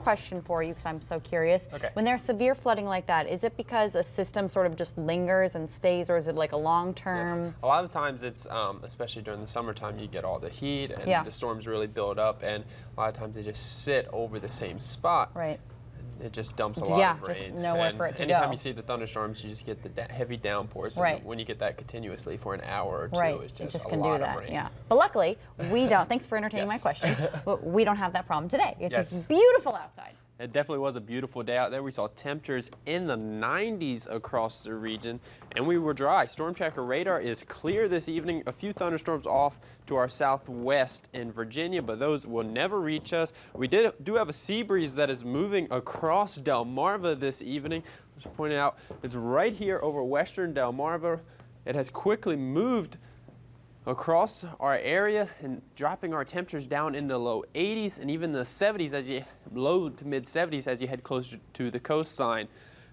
question for you because I'm so curious. Okay. When there's severe flooding like that, is it because a system sort of just lingers and stays, or is it like a long-term? Yes. A lot of times it's, especially during the summertime, you get all the heat and the storms really build up, and a lot of times they just sit over the same spot. Right. It just dumps a lot of rain. Just nowhere for it to go. Anytime you see the thunderstorms, you just get the heavy downpours. Right. And when you get that continuously for an hour or two, it's just a can lot do that. of rain. Yeah. But luckily, we don't. Thanks for entertaining my question. But we don't have that problem today. It's just beautiful outside. It definitely was a beautiful day out there. We saw temperatures in the 90s across the region, and we were dry. Storm Tracker radar is clear this evening. A few thunderstorms off to our southwest in Virginia, but those will never reach us. We do have a sea breeze that is moving across Delmarva this evening. Just pointing out, it's right here over western Delmarva. It has quickly moved across our area and dropping our temperatures down into the low 80s and even the 70s, low to mid 70s as you head closer to the coastline.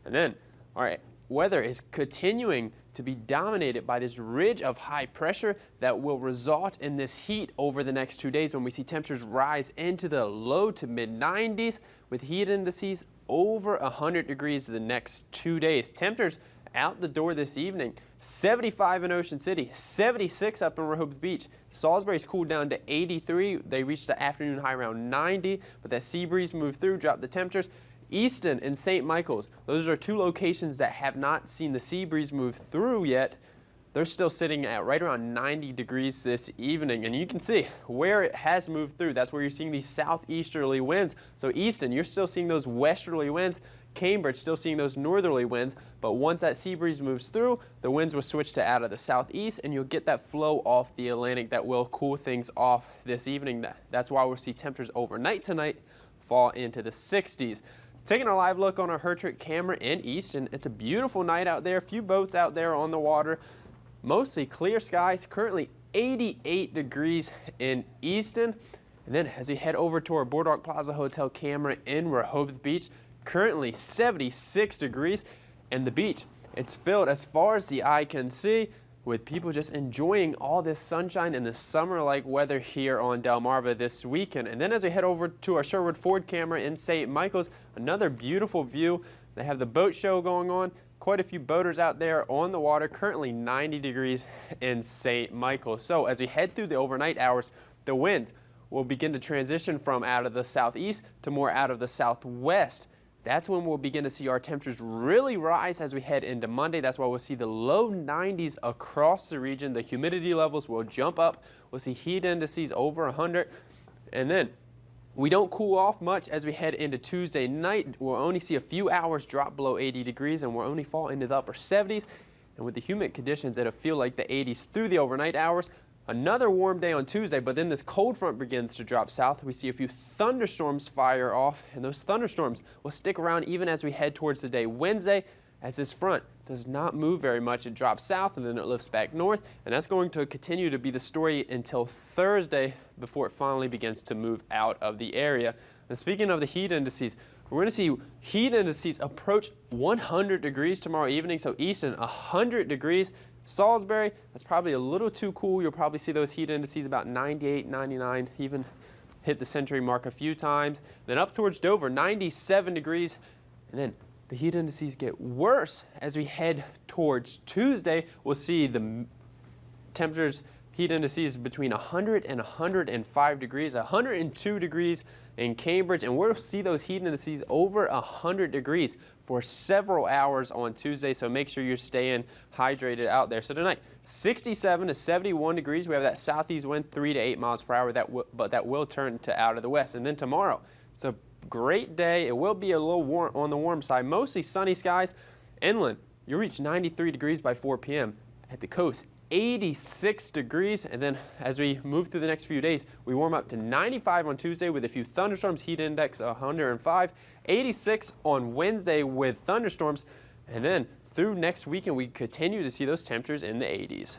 And then our weather is continuing to be dominated by this ridge of high pressure that will result in this heat over the next 2 days when we see temperatures rise into the low to mid 90s with heat indices over 100 degrees the next 2 days. Temperatures out the door this evening, 75 in Ocean City, 76 up in Rehoboth Beach. Salisbury's cooled down to 83. They reached the afternoon high around 90, but that sea breeze moved through, dropped the temperatures. Easton and St. Michael's, those are two locations that have not seen the sea breeze move through yet. They're still sitting at right around 90 degrees this evening, and you can see where it has moved through. That's where you're seeing these southeasterly winds. So Easton, you're still seeing those westerly winds. Cambridge still seeing those northerly winds, but once that sea breeze moves through, the winds will switch to out of the southeast, and you'll get that flow off the Atlantic that will cool things off this evening. That's why we'll see temperatures overnight tonight fall into the 60s. Taking a live look on our Hertrick camera in Easton, it's a beautiful night out there. A few boats out there on the water. Mostly clear skies, currently 88 degrees in Easton. And then as we head over to our Boardwalk Plaza Hotel camera in Rehoboth Beach, currently 76 degrees, and the beach, it's filled as far as the eye can see with people just enjoying all this sunshine and the summer-like weather here on Delmarva this weekend. And then as we head over to our Sherwood Ford camera in St. Michael's, another beautiful view. They have the boat show going on. Quite a few boaters out there on the water, currently 90 degrees in St. Michael's. So as we head through the overnight hours, the winds will begin to transition from out of the southeast to more out of the southwest. That's when we'll begin to see our temperatures really rise as we head into Monday. That's why we'll see the low 90s across the region. The humidity levels will jump up. We'll see heat indices over 100. And then we don't cool off much as we head into Tuesday night. We'll only see a few hours drop below 80 degrees, and we'll only fall into the upper 70s. And with the humid conditions, it'll feel like the 80s through the overnight hours. Another warm day on Tuesday, but then this cold front begins to drop south. We see a few thunderstorms fire off, and those thunderstorms will stick around even as we head towards the day Wednesday, as this front does not move very much. It drops south and then it lifts back north, and that's going to continue to be the story until Thursday before it finally begins to move out of the area. And speaking of the heat indices, we're going to see heat indices approach 100 degrees tomorrow evening. So Easton, 100 degrees. Salisbury, that's probably a little too cool. You'll probably see those heat indices about 98, 99, even hit the century mark a few times. Then up towards Dover, 97 degrees. And then the heat indices get worse as we head towards Tuesday. We'll see the temperatures, heat indices between 100 and 105 degrees, 102 degrees in Cambridge, and we'll see those heat indices over 100 degrees for several hours on Tuesday, so make sure you're staying hydrated out there. So tonight, 67 to 71 degrees. We have that southeast wind, 3 to 8 miles per hour, but that will turn to out of the west. And then tomorrow, it's a great day. It will be a little warm on the warm side, mostly sunny skies. Inland, you'll reach 93 degrees by 4 p.m. At the coast, 86 degrees, and then as we move through the next few days, we warm up to 95 on Tuesday with a few thunderstorms, heat index 105, 86 on Wednesday with thunderstorms, and then through next weekend we continue to see those temperatures in the 80s.